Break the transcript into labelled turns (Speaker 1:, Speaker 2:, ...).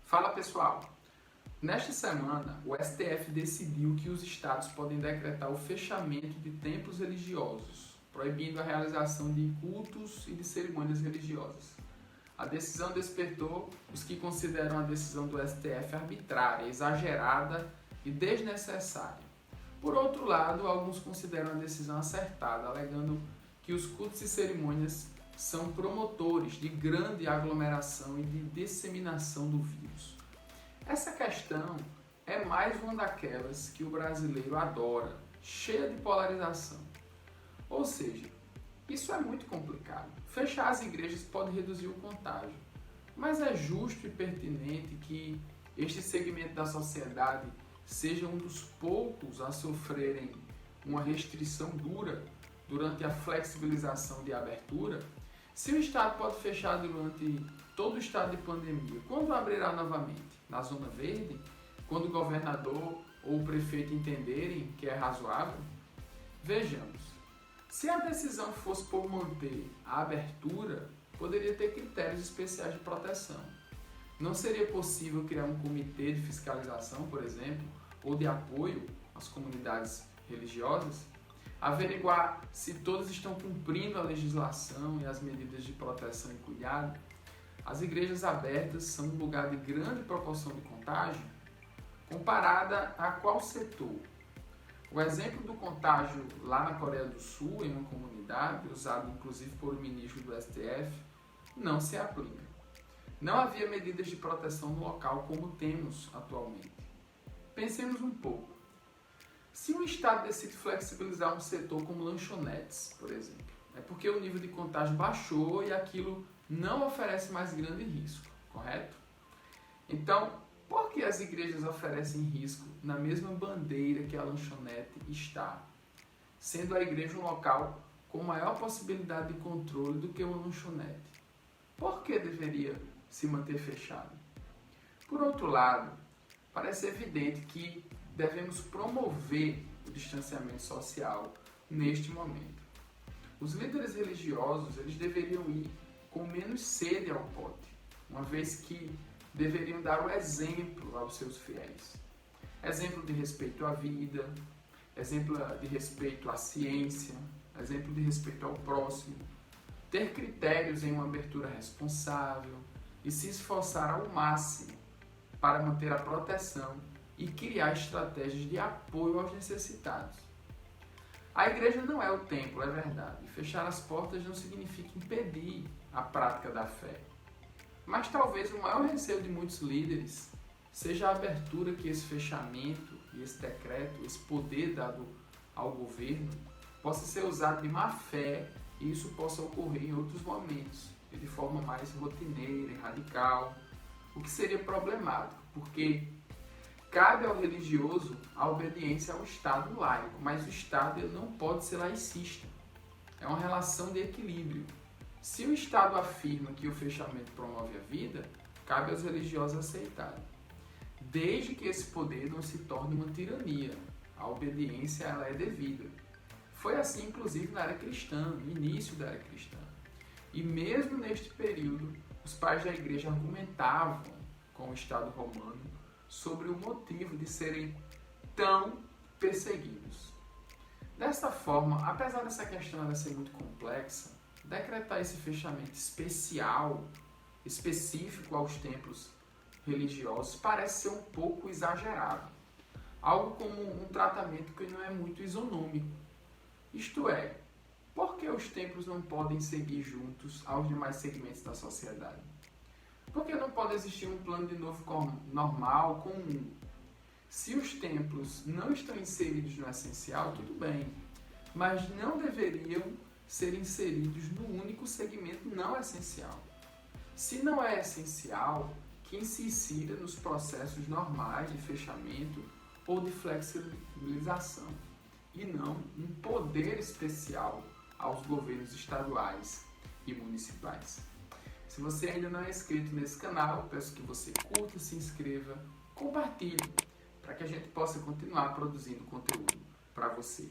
Speaker 1: Fala pessoal, nesta semana o STF decidiu que os estados podem decretar o fechamento de templos religiosos, proibindo a realização de cultos e de cerimônias religiosas. A decisão despertou os que consideram a decisão do STF arbitrária, exagerada e desnecessária. Por outro lado, alguns consideram a decisão acertada, alegando que os cultos e cerimônias são promotores de grande aglomeração e de disseminação do vírus. Essa questão é mais uma daquelas que o brasileiro adora, cheia de polarização. Ou seja, isso é muito complicado. Fechar as igrejas pode reduzir o contágio, mas é justo e pertinente que este segmento da sociedade seja um dos poucos a sofrerem uma restrição dura durante a flexibilização de abertura. Se o Estado pode fechar durante todo o estado de pandemia, quando abrirá novamente? Na zona verde? Quando o governador ou o prefeito entenderem que é razoável? Vejamos. Se a decisão fosse por manter a abertura, poderia ter critérios especiais de proteção. Não seria possível criar um comitê de fiscalização, por exemplo, ou de apoio às comunidades religiosas? Averiguar se todos estão cumprindo a legislação e as medidas de proteção e cuidado? As igrejas abertas são um lugar de grande proporção de contágio? Comparada a qual setor? O exemplo do contágio lá na Coreia do Sul, em uma comunidade, usado inclusive por um ministro do STF, não se aplica. Não havia medidas de proteção no local como temos atualmente. Pensemos um pouco. Se um estado decide flexibilizar um setor como lanchonetes, por exemplo, é porque o nível de contágio baixou e aquilo não oferece mais grande risco, correto? Então, por que as igrejas oferecem risco na mesma bandeira que a lanchonete está, sendo a igreja um local com maior possibilidade de controle do que uma lanchonete? Por que deveria se manter fechado? Por outro lado, parece evidente que devemos promover o distanciamento social neste momento. Os líderes religiosos eles deveriam ir com menos sede ao pote, uma vez que deveriam dar o exemplo aos seus fiéis. Exemplo de respeito à vida, exemplo de respeito à ciência, exemplo de respeito ao próximo, ter critérios em uma abertura responsável e se esforçar ao máximo para manter a proteção e criar estratégias de apoio aos necessitados. A igreja não é o templo, é verdade. Fechar as portas não significa impedir a prática da fé. Mas talvez o maior receio de muitos líderes seja a abertura que esse fechamento e esse decreto, esse poder dado ao governo, possa ser usado de má fé e isso possa ocorrer em outros momentos, e de forma mais rotineira e radical, o que seria problemático, porque cabe ao religioso a obediência ao Estado laico, mas o Estado ele não pode ser laicista. É uma relação de equilíbrio. Se o Estado afirma que o fechamento promove a vida, cabe aos religiosos aceitarem, desde que esse poder não se torne uma tirania. A obediência ela é devida. Foi assim, inclusive, na era cristã, no início da era cristã. E mesmo neste período, os pais da igreja argumentavam com o Estado romano sobre o motivo de serem tão perseguidos. Desta forma, apesar dessa questão ser muito complexa, decretar esse fechamento específico aos templos religiosos parece ser um pouco exagerado. Algo como um tratamento que não é muito isonômico. Isto é, por que os templos não podem seguir juntos aos demais segmentos da sociedade? Por que não pode existir um plano de novo normal, comum? Se os templos não estão inseridos no essencial, tudo bem, mas não deveriam ser inseridos no único segmento não essencial. Se não é essencial, que se insira nos processos normais de fechamento ou de flexibilização, e não um poder especial aos governos estaduais e municipais. Se você ainda não é inscrito nesse canal, peço que você curta, se inscreva, compartilhe, para que a gente possa continuar produzindo conteúdo para você.